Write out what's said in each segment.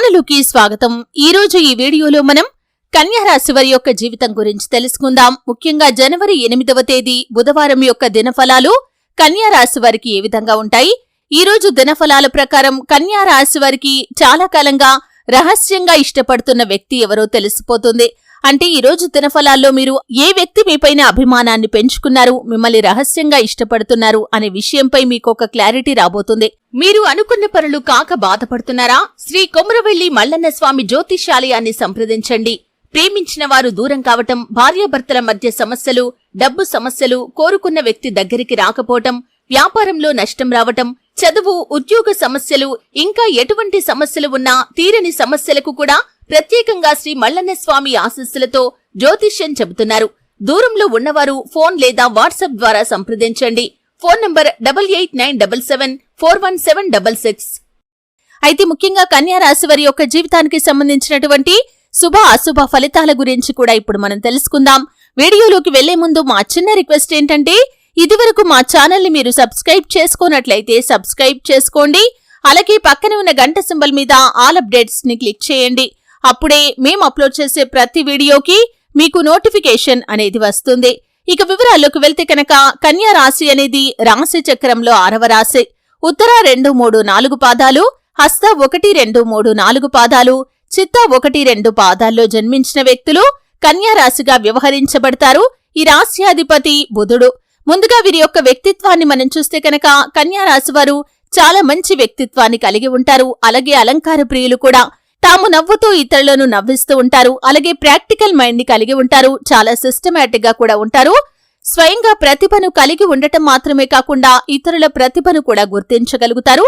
ఛానలుకి స్వాగతం। ఈ రోజు ఈ వీడియోలో మనం కన్యా రాశి వారి యొక్క జీవితం గురించి తెలుసుకుందాం। ముఖ్యంగా జనవరి 8వ తేదీ బుధవారం యొక్క దినఫలాలు కన్యా రాశి వారికి ఏ విధంగా ఉంటాయి? ఈ రోజు దినఫలాల ప్రకారం కన్యా రాశి వారికి చాలా కాలంగా రహస్యంగా ఇష్టపడుతున్న వ్యక్తి ఎవరో తెలిసిపోతుంది। అంటే ఈ రోజు దినఫలాల్లో మీరు ఏ వ్యక్తి మీపైన అభిమానాన్ని పెంచుకున్నారు, మిమ్మల్ని రహస్యంగా ఇష్టపడుతున్నారు అనే విషయంపై మీకు ఒక క్లారిటీ రాబోతుంది। మీరు అనుకున్న పనులు కాక బాధపడుతున్నారా? శ్రీ కొమరవెల్లి మల్లన్న స్వామి జ్యోతిష్యాలయాన్ని సంప్రదించండి। ప్రేమించిన వారు దూరం కావటం, భార్యాభర్తల మధ్య సమస్యలు, డబ్బు సమస్యలు, కోరుకున్న వ్యక్తి దగ్గరికి రాకపోవటం, వ్యాపారంలో నష్టం రావటం, చదువు, ఉద్యోగ సమస్యలు, ఇంకా ఎటువంటి సమస్యలు ఉన్నా తీరని సమస్యలకు కూడా ప్రత్యేకంగా శ్రీ మల్లన్న స్వామి ఆశీస్సులతో జ్యోతిష్యం చెబుతున్నారు। దూరంలో ఉన్నవారు ఫోన్ లేదా వాట్సాప్ ద్వారా సంప్రదించండి। Phone number 8897741766। అయితే ముఖ్యంగా కన్యా రాశి వారి యొక్క జీవితానికి సంబంధించినటువంటి శుభ అశుభ ఫలితాల గురించి కూడా ఇప్పుడు మనం తెలుసుకుందాం। వీడియోలోకి వెళ్లే ముందు మా చిన్న రిక్వెస్ట్ ఏంటంటే, ఇదివరకు మా ఛానల్ ని మీరు సబ్స్క్రైబ్ చేసుకోనట్లయితే సబ్స్క్రైబ్ చేసుకోండి। అలాగే పక్కనే ఉన్న గంట సింబల్ మీద ఆల్ అప్డేట్స్ ని క్లిక్ చేయండి। అప్పుడే మేము అప్లోడ్ చేసే ప్రతి వీడియోకి మీకు నోటిఫికేషన్ అనేది వస్తుంది। ఇక వివరాల్లోకి వెళ్తే కనుక కన్యా రాశి అనేది రాశి చక్రంలో 6వ రాశి। ఉత్తర 2, 3, 4 పాదాలు, హస్త 1, 2, 3, 4 పాదాలు, చిత్త 1, 2 పాదాల్లో జన్మించిన వ్యక్తులు కన్యా రాశిగా వ్యవహరించబడతారు। ఈ రాశ్యాధిపతి బుధుడు। ముందుగా వీరి యొక్క వ్యక్తిత్వాన్ని మనం చూస్తే కనుక కన్యా రాశి వారు చాలా మంచి వ్యక్తిత్వాన్ని కలిగి ఉంటారు। అలాగే అలంకార ప్రియులు కూడా। తాము నవ్వుతూ ఇతరులను నవ్విస్తూ ఉంటారు। అలాగే ప్రాక్టికల్ మైండ్ ని కలిగి ఉంటారు। చాలా సిస్టమాటిక్ గా కూడా ఉంటారు। స్వయంగా ప్రతిభను కలిగి ఉండటం మాత్రమే కాకుండా ఇతరుల ప్రతిభను కూడా గుర్తించగలుగుతారు।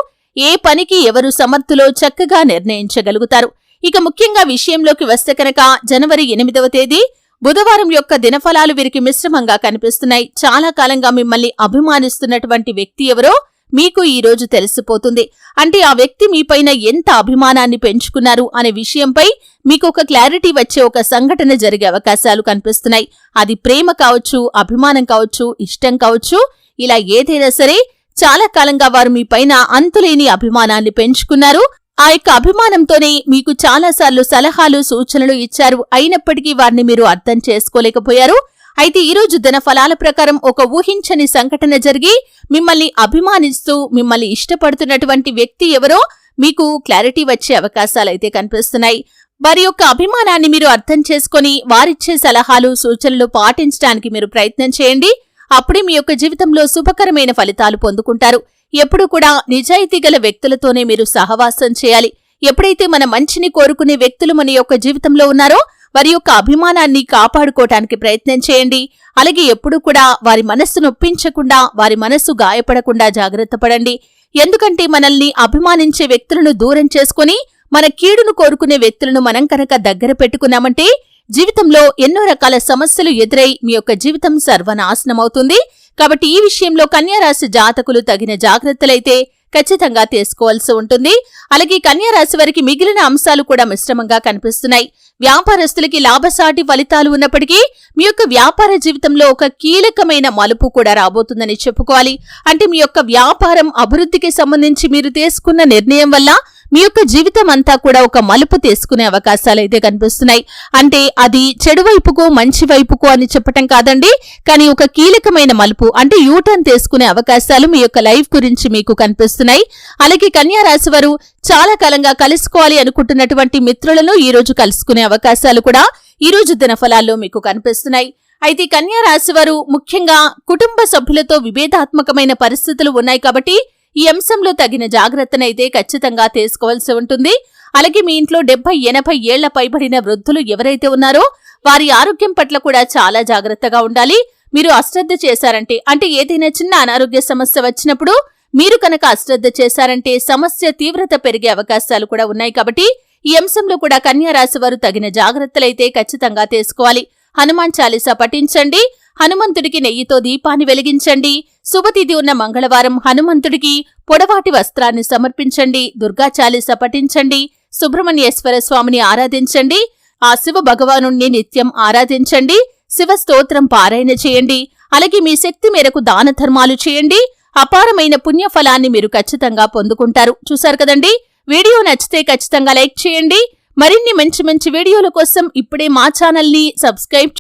ఏ పనికి ఎవరు సమర్థులో చక్కగా నిర్ణయించగలుగుతారు। ఇక ముఖ్యంగా విషయంలోకి వస్తే కనుక జనవరి 8వ తేదీ బుధవారం యొక్క దినఫలాలు వీరికి మిశ్రమంగా కనిపిస్తున్నాయి। చాలా కాలంగా మిమ్మల్ని అభిమానిస్తున్నటువంటి వ్యక్తి ఎవరో మీకు ఈ రోజు తెలిసిపోతుంది। అంటే ఆ వ్యక్తి మీపైన ఎంత అభిమానాన్ని పెంచుకున్నారు అనే విషయంపై మీకు ఒక క్లారిటీ వచ్చే ఒక సంఘటన జరిగే అవకాశాలు కనిపిస్తున్నాయి। అది ప్రేమ కావచ్చు, అభిమానం కావచ్చు, ఇష్టం కావచ్చు, ఇలా ఏదైనా సరే చాలా కాలంగా వారు మీపైన అంతులేని అభిమానాన్ని పెంచుకున్నారు। ఆ యొక్క అభిమానంతోనే మీకు చాలాసార్లు సలహాలు, సూచనలు ఇచ్చారు। అయినప్పటికీ వారిని మీరు అర్థం చేసుకోలేకపోయారు। అయితే ఈ రోజు దినఫలాల ప్రకారం ఒక ఊహించని సంఘటన జరిగి మిమ్మల్ని అభిమానిస్తూ మిమ్మల్ని ఇష్టపడుతున్నటువంటి వ్యక్తి ఎవరో మీకు క్లారిటీ వచ్చే అవకాశాలైతే కనిపిస్తున్నాయి। వారి యొక్క అభిమానాన్ని మీరు అర్థం చేసుకుని వారిచ్చే సలహాలు, సూచనలు పాటించడానికి మీరు ప్రయత్నం చేయండి। అప్పుడే మీ యొక్క జీవితంలో శుభకరమైన ఫలితాలు పొందుకుంటారు। ఎప్పుడూ కూడా నిజాయితీ గల వ్యక్తులతోనే మీరు సహవాసం చేయాలి। ఎప్పుడైతే మన మంచిని కోరుకునే వ్యక్తులు మన యొక్క జీవితంలో ఉన్నారో వారి యొక్క అభిమానాన్ని కాపాడుకోవటానికి ప్రయత్నం చేయండి। అలాగే ఎప్పుడూ కూడా వారి మనస్సు నొప్పించకుండా, వారి మనస్సు గాయపడకుండా జాగ్రత్త పడండి। ఎందుకంటే మనల్ని అభిమానించే వ్యక్తులను దూరం చేసుకుని మన కీడును కోరుకునే వ్యక్తులను మనం కనుక దగ్గర పెట్టుకున్నామంటే జీవితంలో ఎన్నో రకాల సమస్యలు ఎదురై మీ యొక్క జీవితం సర్వనాశనమవుతుంది। కాబట్టి ఈ విషయంలో కన్యా రాశి జాతకులు తగిన జాగ్రత్తలైతే ఖచ్చితంగా తీసుకోవాల్సి ఉంటుంది। అలాగే కన్యా రాశి వారికి మిగిలిన అంశాలు కూడా మిశ్రమంగా కనిపిస్తున్నాయి। వ్యాపారస్తులకి లాభసాటి ఫలితాలు ఉన్నప్పటికీ మీ యొక్క వ్యాపార జీవితంలో ఒక కీలకమైన మలుపు కూడా రాబోతుందని చెప్పుకోవాలి। అంటే మీ యొక్క వ్యాపారం అభివృద్ధికి సంబంధించి మీరు తీసుకున్న నిర్ణయం వల్ల మీ యొక్క జీవితం అంతా కూడా ఒక మలుపు తీసుకునే అవకాశాలైతే కనిపిస్తున్నాయి। అంటే అది చెడు వైపుకో మంచి వైపుకో అని చెప్పటం కాదండి, కానీ ఒక కీలకమైన మలుపు అంటే యూటర్న్ తీసుకునే అవకాశాలు మీ యొక్క లైఫ్ గురించి మీకు కనిపిస్తున్నాయి। అలాగే కన్యా రాశి వారు చాలా కాలంగా కలుసుకోవాలి అనుకుంటున్నటువంటి మిత్రులను ఈ రోజు కలుసుకునే అవకాశాలు కూడా ఈ రోజు దినఫలాల్లో మీకు కనిపిస్తున్నాయి। అయితే కన్యా రాశి వారు ముఖ్యంగా కుటుంబ సభ్యులతో విభేదాత్మకమైన పరిస్థితులు ఉన్నాయి కాబట్టి ఈ అంశంలో తగిన జాగ్రత్తనైతే ఖచ్చితంగా తీసుకోవాల్సి ఉంటుంది। అలాగే మీ ఇంట్లో 70-80 ఏళ్ల పైబడిన వృద్ధులు ఎవరైతే ఉన్నారో వారి ఆరోగ్యం పట్ల కూడా చాలా జాగ్రత్తగా ఉండాలి। మీరు అశ్రద్ధ చేశారంటే, అంటే ఏదైనా చిన్న అనారోగ్య సమస్య వచ్చినప్పుడు మీరు కనుక అశ్రద్ధ చేశారంటే సమస్య తీవ్రత పెరిగే అవకాశాలు కూడా ఉన్నాయి। కాబట్టి ఈ అంశంలో కూడా కన్యా రాశి వారు తగిన జాగ్రత్తలైతే ఖచ్చితంగా తీసుకోవాలి। హనుమాన్ చాలీసా పఠించండి। హనుమంతుడికి నెయ్యితో దీపాన్ని వెలిగించండి। శుభతిథి ఉన్న మంగళవారం హనుమంతుడికి పొడవాటి వస్త్రాన్ని సమర్పించండి। దుర్గా చాలీసా పఠించండి। సుబ్రహ్మణ్యేశ్వర స్వామిని ఆరాధించండి। ఆ శివ భగవానుణ్ణి నిత్యం ఆరాధించండి। శివ స్తోత్రం పారాయణ చేయండి। అలాగే మీ శక్తి మేరకు దాన ధర్మాలు చేయండి। అపారమైన పుణ్యఫలాన్ని మీరు ఖచ్చితంగా పొందుకుంటారు। చూశారు కదండి, వీడియో నచ్చితే ఖచ్చితంగా లైక్ చేయండి. మరిన్ని మంచి మంచి వీడియోల కోసం ఇప్పుడే మా ఛానల్ని సబ్స్క్రైబ్